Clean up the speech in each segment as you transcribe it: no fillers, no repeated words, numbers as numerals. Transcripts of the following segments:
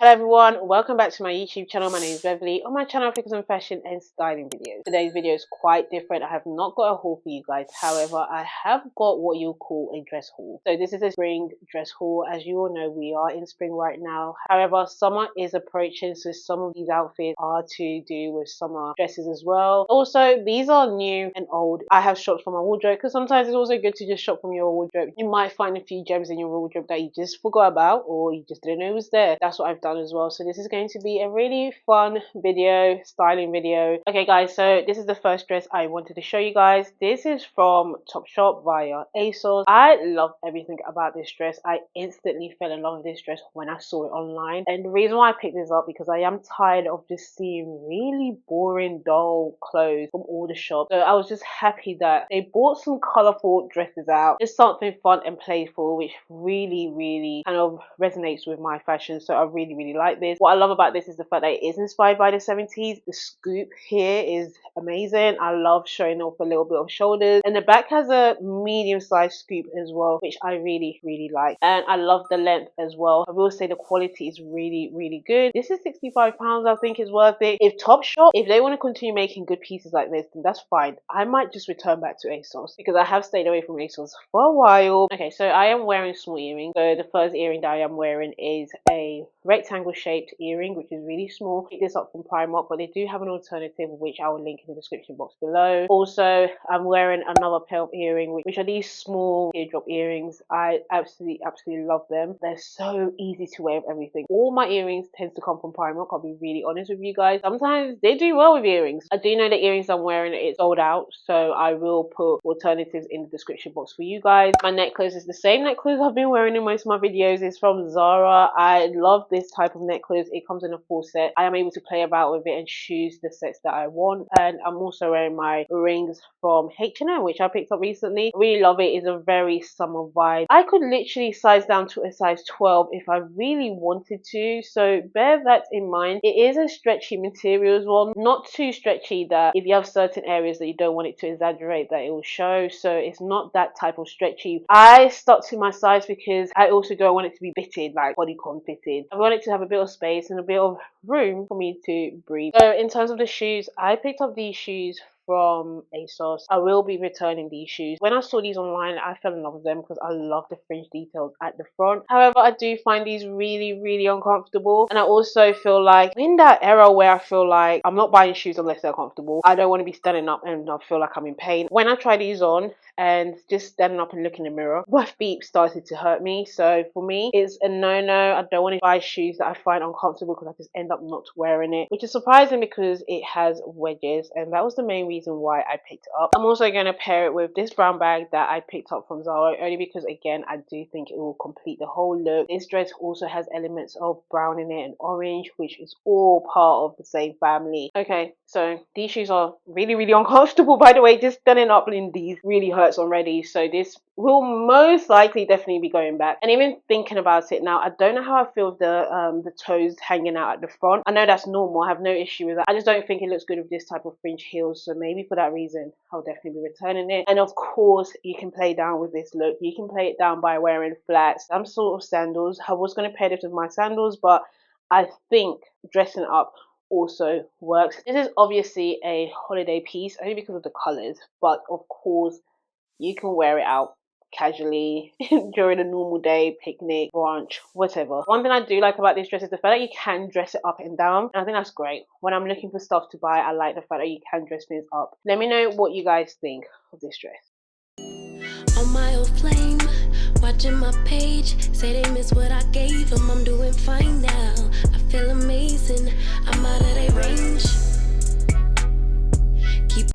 Hello everyone, welcome back to my YouTube channel. My name is Beverly. On my channel I focus on fashion and styling videos. Today's video is quite different. I have not got a haul for you guys. However, I have got what you call a dress haul. So this is a spring dress haul. As you all know, we are in spring right now. However, summer is approaching, so some of these outfits are to do with summer dresses as well. Also, these are new and old. I have shopped from my wardrobe because sometimes it's also good to just shop from your wardrobe. You might find a few gems in your wardrobe that you just forgot about or you just didn't know was there. That's what I've done as well. So this is going to be a really fun video, styling video. Okay guys, so this is the first dress I wanted to show you guys. This is from Topshop via ASOS. I love everything about this dress. I instantly fell in love with this dress when I saw it online, and the reason why I picked this up because I am tired of just seeing really boring, dull clothes from all the shops. So I was just happy that they brought some colorful dresses out, just something fun and playful, which really kind of resonates with my fashion. So I really like this. What I love about this is the fact that it is inspired by the 70s. The scoop here is amazing. I love showing off a little bit of shoulders, and the back has a medium-sized scoop as well, which I really like. And I love the length as well. I will say the quality is really good. This is £65. I think is worth it. If Topshop, if they want to continue making good pieces like this, then that's fine. I might just return back to ASOS because I have stayed away from ASOS for a while. Okay, so I am wearing small earrings. So the first earring that I am wearing is a rectangle shaped earring, which is really small. Pick this up from Primark, but they do have an alternative which I will link in the description box below. Also, I'm wearing another pair of earrings, which are these small teardrop earrings. I absolutely love them. They're so easy to wear with everything. All my earrings tend to come from Primark, I'll be really honest with you guys. Sometimes they do well with earrings. I do know the earrings I'm wearing is sold out, so I will put alternatives in the description box for you guys. My necklace is the same necklace I've been wearing in most of my videos. It's from ZARA. I love this type of necklace. It comes in a full set. I am able to play about with it and choose the sets that I want. And I'm also wearing my rings from H&M, which I picked up recently. I really love it. It's a very summer vibe. I could literally size down to a size 12 if I really wanted to, so bear that in mind. It is a stretchy material as well, not too stretchy that if you have certain areas that you don't want it to exaggerate that it will show. So it's not that type of stretchy. I stuck to my size because I also don't want it to be fitted, like bodycon fitted. I want it to have a bit of space and a bit of room for me to breathe. So in terms of the shoes, I picked up these shoes from ASOS. I will be returning these shoes. When I saw these online, I fell in love with them because I love the fringe details at the front. However, I do find these really uncomfortable, and I also feel like I'm in that era where I feel like I'm not buying shoes unless they're comfortable. I don't want to be standing up and I feel like I'm in pain. When I try these on and just standing up and looking in the mirror, my feet started to hurt me. So for me, it's a no-no. I don't want to buy shoes that I find uncomfortable because I just end up not wearing it, which is surprising because it has wedges, and that was the main reason why I picked it up. I'm also going to pair it with this brown bag that I picked up from Zara, only because again I do think it will complete the whole look. This dress also has elements of brown in it and orange, which is all part of the same family. Okay, so these shoes are really uncomfortable, by the way. Just standing up in these really hurts already, so this will most likely definitely be going back. And even thinking about it now, I don't know how I feel with the toes hanging out at the front. I know that's normal, I have no issue with that. I just don't think it looks good with this type of fringe heels, so maybe for that reason I'll definitely be returning it. And of course, you can play down with this look. You can play it down by wearing flats, some sort of sandals. I was going to pair this with my sandals, but I think dressing up also works. This is obviously a holiday piece only because of the colors, but of course you can wear it out casually during a normal day, picnic, brunch, whatever. One thing I do like about this dress is the fact that you can dress it up and down, and I think that's great. When I'm looking for stuff to buy, I like the fact that you can dress things up. Let me know what you guys think of this dress. On my old flame, watching my page, say they miss what I gave them. I'm doing fine now, I feel amazing, I'm out of their range.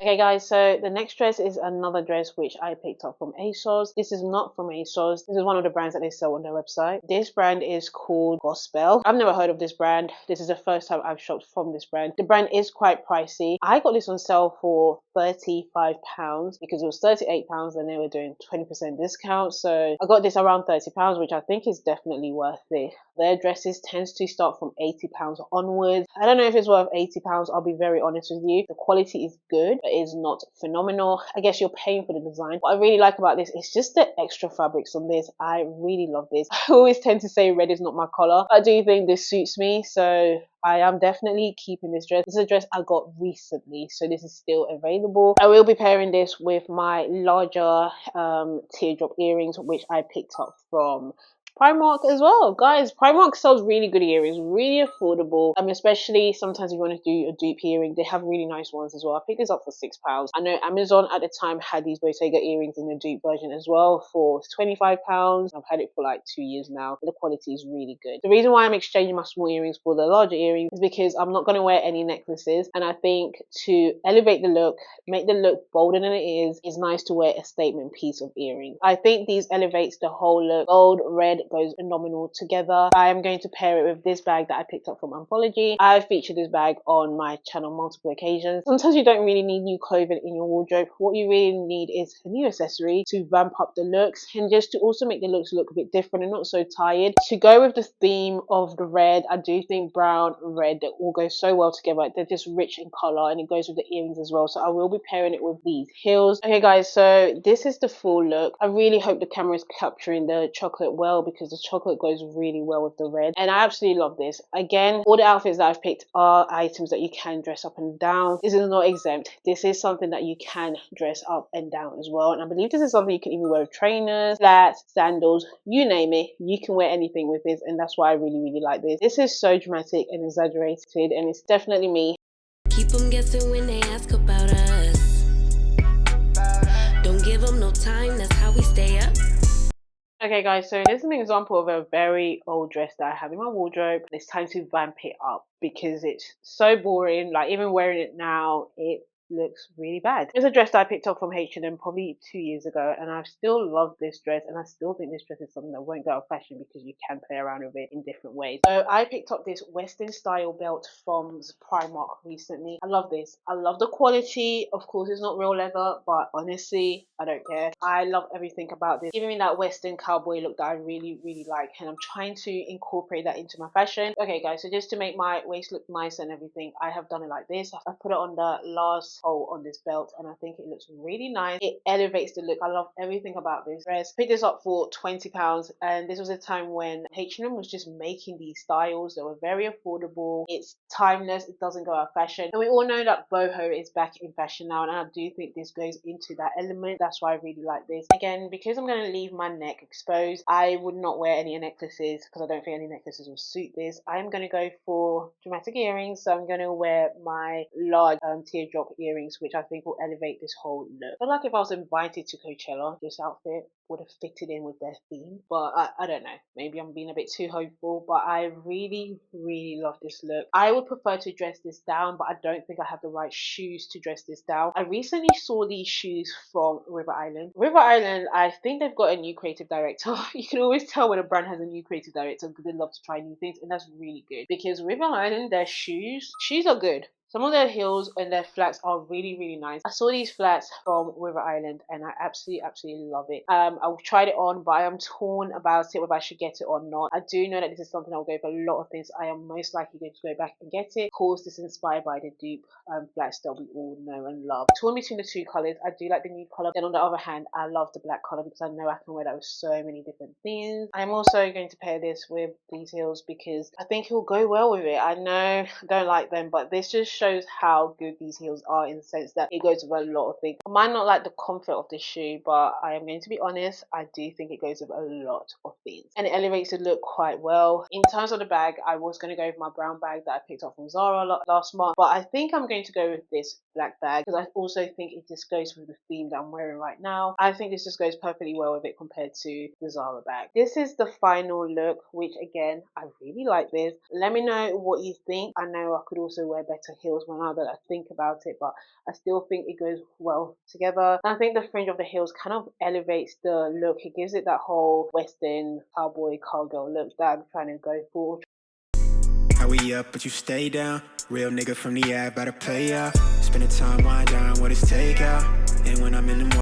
Okay guys, so the next dress is another dress which I picked up from ASOS. This is not from ASOS. This is one of the brands that they sell on their website. This brand is called Gospel. I've never heard of this brand. This is the first time I've shopped from this brand. The brand is quite pricey. I got this on sale for £35 because it was £38 and they were doing 20% discount. So I got this around £30, which I think is definitely worth it. Their dresses tends to start from £80 onwards. I don't know if it's worth £80, I'll be very honest with you. The quality is good, but it's not phenomenal. I guess you're paying for the design. What I really like about this is just the extra fabrics on this. I really love this. I always tend to say red is not my color. I do think this suits me, so I am definitely keeping this dress. This is a dress I got recently, so this is still available. I will be pairing this with my larger teardrop earrings, which I picked up from Primark as well. Guys, Primark sells really good earrings, really affordable. Especially sometimes if you want to do a dupe earring, they have really nice ones as well. I picked this up for £6. I know Amazon at the time had these Bottega earrings in the dupe version as well for £25. I've had it for like 2 years now. The quality is really good. The reason why I'm exchanging my small earrings for the larger earrings is because I'm not going to wear any necklaces, and I think to elevate the look, make the look bolder than it is nice to wear a statement piece of earring. I think these elevates the whole look. Gold, red goes phenomenal together. I am going to pair it with this bag that I picked up from Anthology. I've featured this bag on my channel multiple occasions. Sometimes you don't really need new clothing in your wardrobe. What you really need is a new accessory to vamp up the looks and just to also make the looks look a bit different and not so tired. To go with the theme of the red, I do think brown and red, they all go so well together. They're just rich in color and it goes with the earrings as well. So I will be pairing it with these heels. Okay guys, so this is the full look. I really hope the camera is capturing the chocolate well, because the chocolate goes really well with the red, and I absolutely love this. Again, all the outfits that I've picked are items that you can dress up and down. This is not exempt. This is something that you can dress up and down as well, and I believe this is something you can even wear with trainers, flats, sandals, you name it. You can wear anything with this, and that's why I really like this. This is so dramatic and exaggerated, and it's definitely me. Keep them guessing when they ask about us. Don't give them no time, that's how we stay up. Okay guys, so this is an example of a very old dress that I have in my wardrobe. It's time to vamp it up because it's so boring. Like, even wearing it now, it looks really bad. It's a dress that I picked up from H&M probably 2 years ago, and I still love this dress, and I still think this dress is something that won't go out of fashion because you can play around with it in different ways. So I picked up this Western style belt from Primark recently. I love this. I love the quality. Of course, it's not real leather, but honestly, I don't care. I love everything about this, giving me that Western cowboy look that I really like, and I'm trying to incorporate that into my fashion. Okay guys, so just to make my waist look nice and everything, I have done it like this. I put it on the last hole on this belt, and I think it looks really nice. It elevates the look. I love everything about this dress. Picked this up for £20, and this was a time when H&M was just making these styles. They were very affordable. It's timeless. It doesn't go out of fashion, and we all know that boho is back in fashion now, and I do think this goes into that element. That's why I really like this. Again, because I'm going to leave my neck exposed, I would not wear any necklaces because I don't think any necklaces will suit this. I'm going to go for dramatic earrings, so I'm going to wear my large teardrop earrings, which I think will elevate this whole look. I feel like if I was invited to Coachella, this outfit would have fitted in with their theme, but I don't know, maybe I'm being a bit too hopeful, but I really love this look. I would prefer to dress this down, but I don't think I have the right shoes to dress this down. I recently saw these shoes from River Island. River Island, I think they've got a new creative director. You can always tell when a brand has a new creative director because they love to try new things, and that's really good because River Island, their shoes are good. Some of their heels and their flats are really nice. I saw these flats from River Island and I absolutely love it. I tried it on, but I am torn about it, whether I should get it or not. I do know that this is something I'll go for a lot of things. I am most likely going to go back and get it. Of course, this is inspired by the dupe flats that we all know and love. Torn between the two colours. I do like the nude colour. Then on the other hand, I love the black colour because I know I can wear that with so many different things. I'm also going to pair this with these heels because I think it will go well with it. I know I don't like them, but this just shows how good these heels are in the sense that it goes with a lot of things. I might not like the comfort of the shoe, but I am going to be honest, I do think it goes with a lot of things and it elevates the look quite well. In terms of the bag, I was going to go with my brown bag that I picked up from Zara last month, but I think I'm going to go with this black bag because I also think it just goes with the theme that I'm wearing right now. I think this just goes perfectly well with it compared to the Zara bag. This is the final look, which again, I really like this. Let me know what you think. I know I could also wear better heels now that I think about it, but I still think it goes well together. And I think the fringe of the heels kind of elevates the look. It gives it that whole Western cowboy cowgirl look that I'm trying to go for. How we up, but you stay down? Real nigga from the app, about to play out. Spending time wind down, what is takeout. And when I'm in the morning.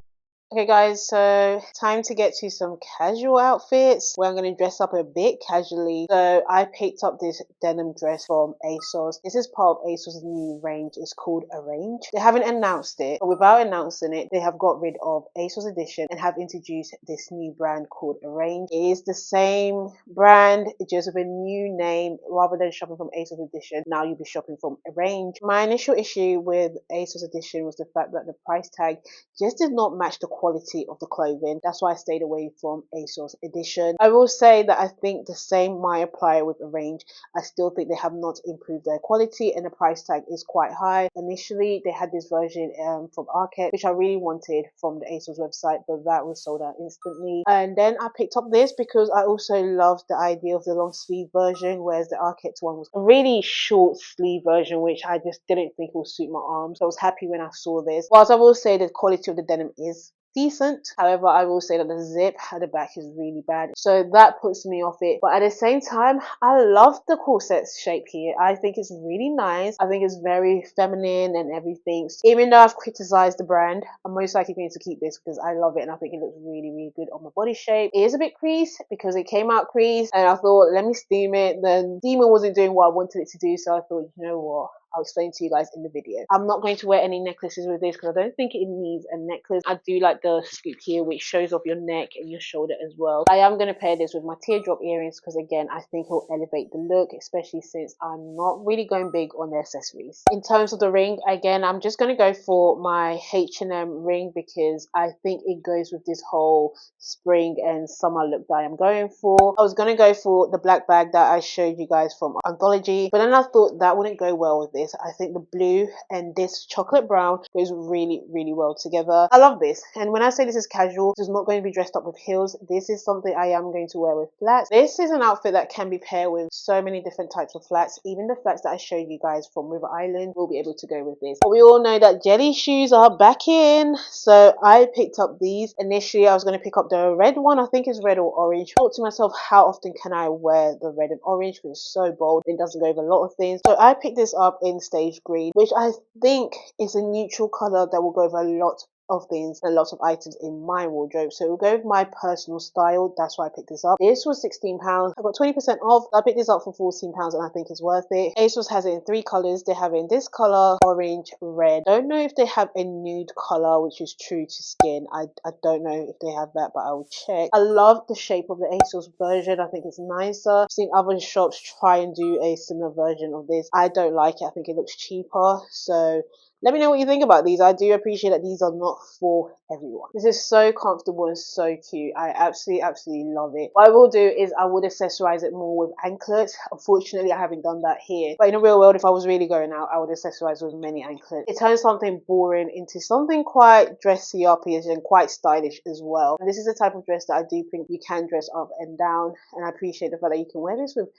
Okay guys, so time to get to some casual outfits where I'm going to dress up a bit casually. So I picked up this denim dress from ASOS. This is part of ASOS' new range. It's called Arrange. They haven't announced it, but without announcing it, they have got rid of ASOS Edition and have introduced this new brand called Arrange. It is the same brand, just with a new name. Rather than shopping from ASOS Edition, now you'll be shopping from Arrange. My initial issue with ASOS Edition was the fact that the price tag just did not match the quality of the clothing. That's why I stayed away from ASOS Edition. I will say that I think the same might apply with Arrange. I still think they have not improved their quality and the price tag is quite high. Initially, they had this version from Arcade, which I really wanted from the ASOS website, but that was sold out instantly. And then I picked up this because I also loved the idea of the long sleeve version, whereas the Arcade one was a really short sleeve version, which I just didn't think would suit my arms. So I was happy when I saw this. Whilst I will say the quality of the denim is decent, however, I will say that the zip at the back is really bad, so that puts me off it. But at the same time, I love the corset shape here. I think it's really nice. I think it's very feminine and everything. Even though I've criticized the brand, I'm most likely going to keep this because I love it and I think it looks really, really good on my body shape. It is a bit creased because it came out creased, and I thought, let me steam it. The steamer wasn't doing what I wanted it to do, so I thought, you know what, I'll explain to you guys in the video. I'm not going to wear any necklaces with this because I don't think it needs a necklace. I do like the scoop here, which shows off your neck and your shoulder as well. I am going to pair this with my teardrop earrings because again, I think it'll elevate the look, especially since I'm not really going big on the accessories. In terms of the ring, again, I'm just going to go for my H&M ring because I think it goes with this whole spring and summer look that I am going for. I was going to go for the black bag that I showed you guys from Anthology, but then I thought that wouldn't go well with this. I think the blue and this chocolate brown goes really, really well together. I love this. And when I say this is casual, this is not going to be dressed up with heels. This is something I am going to wear with flats. This is an outfit that can be paired with so many different types of flats. Even the flats that I showed you guys from River Island will be able to go with this. But we all know that jelly shoes are back in, so I picked up these. Initially, I was going to pick up the red one. I think it's red or orange. I thought to myself, how often can I wear the red and orange because it's so bold and it doesn't go with a lot of things. So I picked this up in stage green, which I think is a neutral color that will go with a lot of things and lots of items in my wardrobe, so it will go with my personal style. That's why I picked this up. This was £16. I got 20% off. I picked this up for £14 and I think it's worth it. ASOS has it in 3 colors. They have it in this color, orange, red. Don't know if they have a nude color which is true to skin. I don't know if they have that, but I will check. I love the shape of the ASOS version. I think it's nicer. I've seen other shops try and do a similar version of this. I don't like it. I think it looks cheaper, so let me know what you think about these. I do appreciate that these are not for everyone. This is so comfortable and so cute. I absolutely love it. What I will do is I would accessorize it more with anklets. Unfortunately, I haven't done that here. But in the real world, if I was really going out, I would accessorize with many anklets. It turns something boring into something quite dressy up and quite stylish as well. And this is the type of dress that I do think you can dress up and down. And I appreciate the fact that you can wear this with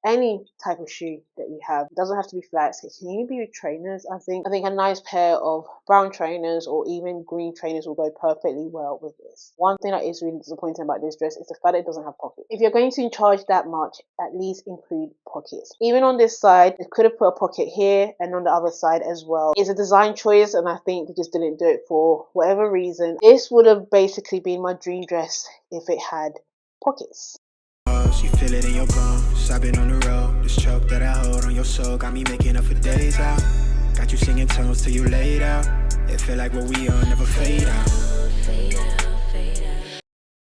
any type of shoe that you have. It doesn't have to be flats. It can even be with trainers. I think a nice pair of brown trainers or even green trainers will go perfectly well with this. One thing that is really disappointing about this dress is the fact that it doesn't have pockets. If you're going to charge that much, at least include pockets. Even on this side, it could have put a pocket here and on the other side as well. It's a design choice and I think they just didn't do it for whatever reason. This would have basically been my dream dress if it had pockets. You feel it in your bones. I've been on the road. This choke that I hold on your soul got me making up for days out. Got you singing tones till you laid out. It feel like what we are never fade out.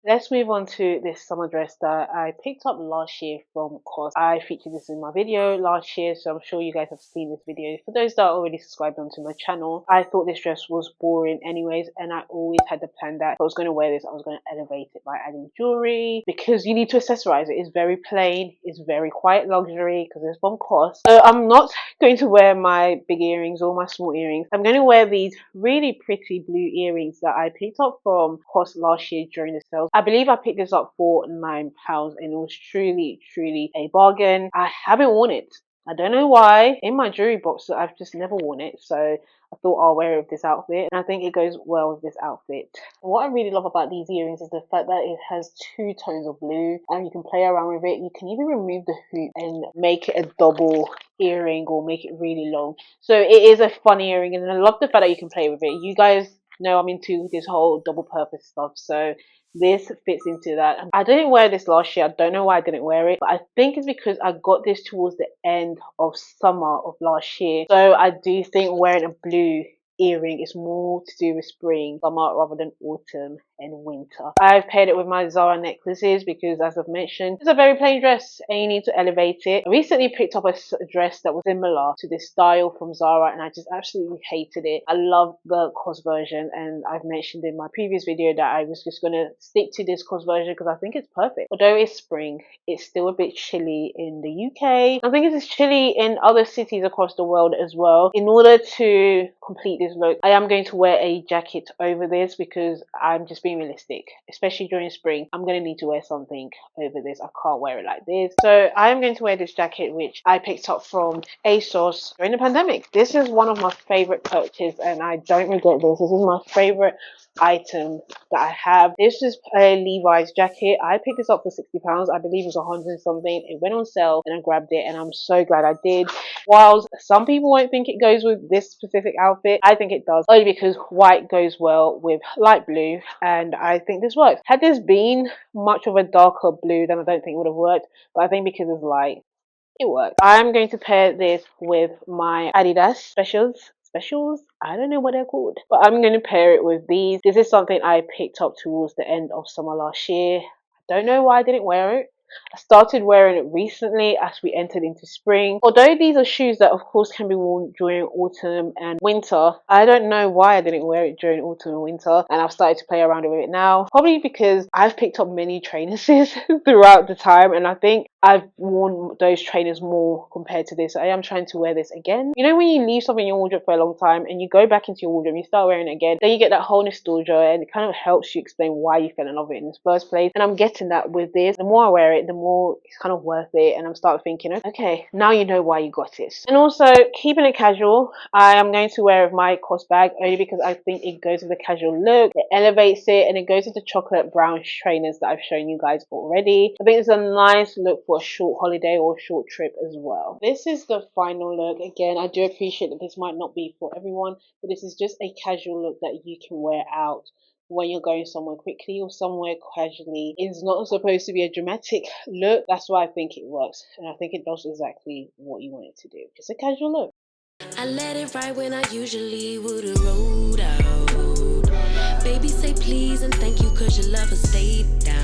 Let's move on to this summer dress that I picked up last year from COS. I featured this in my video last year, so I'm sure you guys have seen this video. For those that are already subscribed onto my channel, I thought this dress was boring anyways, and I always had the plan that if I was going to wear this, I was going to elevate it by adding jewelry, because you need to accessorize it. It's very plain, it's very quiet luxury because it's from COS. So I'm not going to wear my big earrings or my small earrings. I'm going to wear these really pretty blue earrings that I picked up from COS last year during the sales. I believe I picked this up for £9 and it was truly a bargain. I haven't worn it. I don't know why. In my jewelry box, I've just never worn it, so I thought I'll wear it with this outfit, and I think it goes well with this outfit. What I really love about these earrings is the fact that it has 2 tones of blue and you can play around with it. You can even remove the hoop and make it a double earring or make it really long. So it is a fun earring, and I love the fact that you can play with it. You guys know I'm into this whole double purpose stuff, so this fits into that. I didn't wear this last year. I don't know why I didn't wear it, but I think it's because I got this towards the end of summer of last year. So I do think wearing a blue earring is more to do with spring, summer rather than autumn and winter. I've paired it with my ZARA necklaces because, as I've mentioned, it's a very plain dress and you need to elevate it. I recently picked up a dress that was similar to this style from ZARA and I just absolutely hated it. I love the COS version, and I've mentioned in my previous video that I was just going to stick to this COS version because I think it's perfect. Although it's spring, it's still a bit chilly in the UK. I think it's chilly in other cities across the world as well. In order to complete this look, I am going to wear a jacket over this because I'm just being realistic, especially during spring. I'm going to need to wear something over this. I can't wear it like this. So I am going to wear this jacket, which I picked up from ASOS during the pandemic. This is one of my favorite purchases and I don't regret this. This is my favorite item that I have. This is a Levi's jacket. I picked this up for £60. I believe it was 100 something. It went on sale and I grabbed it and I'm so glad I did. Whilst some people won't think it goes with this specific outfit, I think it does, only because white goes well with light blue and I think this works. Had this been much of a darker blue, then I don't think it would have worked, but I think because it's light, it works. I'm going to pair this with my Adidas specials, I don't know what they're called, but I'm going to pair it with these. This is something I picked up towards the end of summer last year. I don't know why I didn't wear it. I started wearing it recently as we entered into spring. Although these are shoes that of course can be worn during autumn and winter, I don't know why I didn't wear it during autumn and winter, and I've started to play around with it now. Probably because I've picked up many trainers throughout the time, and I think I've worn those trainers more compared to this. I am trying to wear this again. You know when you leave something in your wardrobe for a long time and you go back into your wardrobe, you start wearing it again, then you get that whole nostalgia and it kind of helps you explain why you fell in love with it in the first place. And I'm getting that with this. The more I wear it, the more it's kind of worth it, and I'm starting thinking, okay, now you know why you got it. And also, keeping it casual, I am going to wear my COS bag only because I think it goes with the casual look, it elevates it, and it goes with the chocolate brown trainers that I've shown you guys already. I think it's a nice look for a short holiday or a short trip as well. This is the final look. Again, I do appreciate that this might not be for everyone, but this is just a casual look that you can wear out when you're going somewhere quickly or somewhere casually. It's not supposed to be a dramatic look. That's why I think it works, and I think it does exactly what you want it to do. Just a casual look. I let it ride when I usually would've rolled out. Baby, say please and thank you, cause your lover stayed down.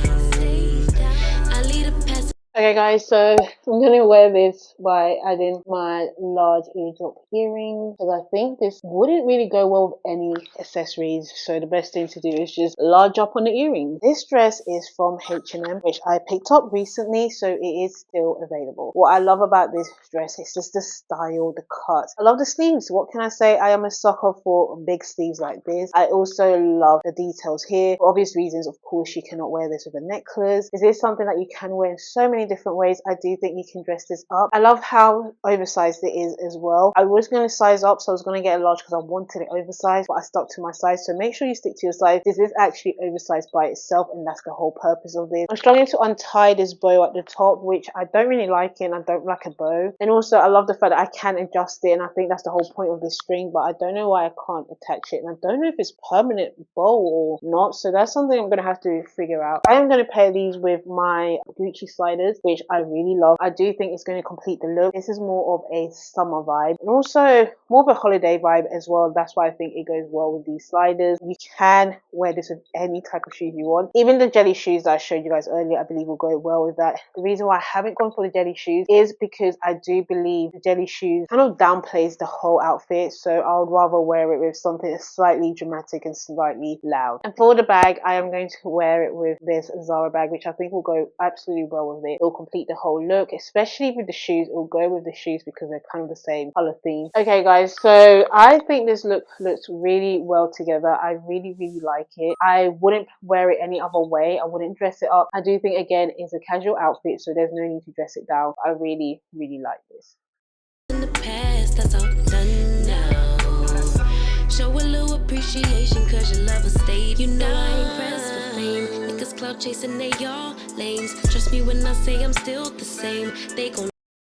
I lead a pass. Okay guys, so I'm going to wear this by adding my large eardrop earrings because I think this wouldn't really go well with any accessories, so the best thing to do is just large up on the earrings. This dress is from H&M, which I picked up recently, so it is still available. What I love about this dress is just the style, the cut. I love the sleeves. What can I say? I am a sucker for big sleeves like this. I also love the details here. For obvious reasons, of course, you cannot wear this with a necklace. This is something that you can wear in so many different ways. I do think you can dress this up. I love how oversized it is as well. I was going to size up, so I was going to get a large because I wanted it oversized, but I stuck to my size. So make sure you stick to your size. This is actually oversized by itself, and that's the whole purpose of this. I'm struggling to untie this bow at the top, which I don't really like it, and I don't like a bow. And also I love the fact that I can adjust it, and I think that's the whole point of this string, but I don't know why I can't attach it, and I don't know if it's permanent bow or not, so that's something I'm going to have to figure out. I am going to pair these with my Gucci sliders, which I really love. I do think it's going to complete the look. This is more of a summer vibe and also more of a holiday vibe as well. That's why I think it goes well with these sliders. You can wear this with any type of shoes you want. Even the jelly shoes that I showed you guys earlier, I believe will go well with that. The reason why I haven't gone for the jelly shoes is because I do believe the jelly shoes kind of downplays the whole outfit, so I would rather wear it with something that's slightly dramatic and slightly loud. And for the bag, I am going to wear it with this ZARA bag, which I think will go absolutely well with it. It will complete the whole look, especially with the shoes. It will go with the shoes because they're kind of the same color theme. Okay guys, so I think this look looks really well together. I really like it. I wouldn't wear it any other way. I wouldn't dress it up. I do think again it's a casual outfit, so there's no need to dress it down. I really like this. In the past, that's all done now. Show a little appreciation cause your lover stayed. You know I ain't pressed for fame. Niggas clout chasing, they all lames. Trust me when I say I'm still the same. They gon'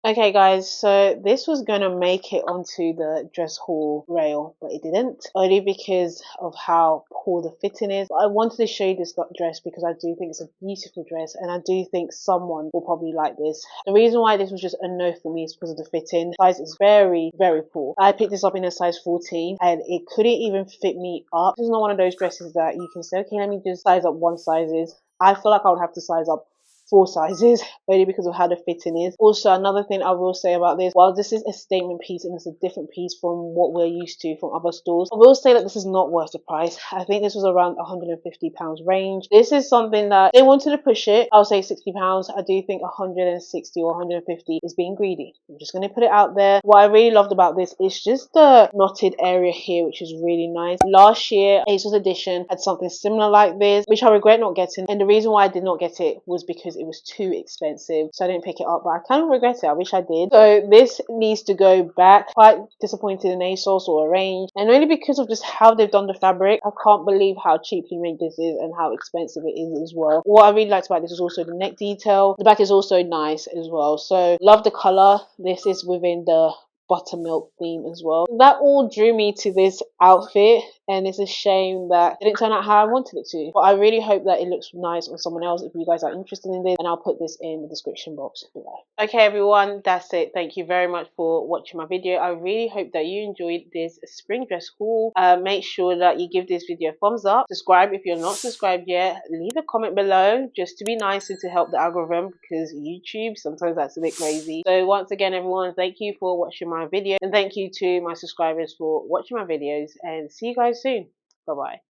Okay guys, so this was gonna make it onto the dress haul rail, but it didn't, only because of how poor the fitting is. But I wanted to show you this dress because I do think it's a beautiful dress, and I do think someone will probably like this. The reason why this was just a no for me is because of the fitting. The size is very, very poor. I picked this up in a size 14 and it couldn't even fit me up. This is not one of those dresses that you can say, okay, let me just size up one sizes. I feel like I would have to size up 4 sizes only because of how the fitting is. Also, another thing I will say about this, while this is a statement piece and it's a different piece from what we're used to from other stores, I will say that this is not worth the price. I think this was around £150 range. This is something that they wanted to push it. I'll say £60. I do think 160 or 150 is being greedy. I'm just going to put it out there. What I really loved about this is just the knotted area here, which is really nice. Last year, ASOS Edition had something similar like this, which I regret not getting, and the reason why I did not get it was because it was too expensive, so I didn't pick it up, but I kind of regret it. I wish I did. So this needs to go back. Quite disappointed in ASOS or Arrange, and only because of just how they've done the fabric. I can't believe how cheaply made this is and how expensive it is as well. What I really liked about this is also the neck detail. The back is also nice as well, so love the color. This is within the buttermilk theme as well. That all drew me to this outfit, and it's a shame that it didn't turn out how I wanted it to. But I really hope that it looks nice on someone else if you guys are interested in this, and I'll put this in the description box below. Okay everyone, that's it. Thank you very much for watching my video. I really hope that you enjoyed this spring dress haul. Make sure that you give this video a thumbs up. Subscribe if you're not subscribed yet. Leave a comment below just to be nice and to help the algorithm, because YouTube, sometimes that's a bit crazy. So once again everyone, thank you for watching my video, and thank you to my subscribers for watching my videos, and see you guys soon. Bye bye.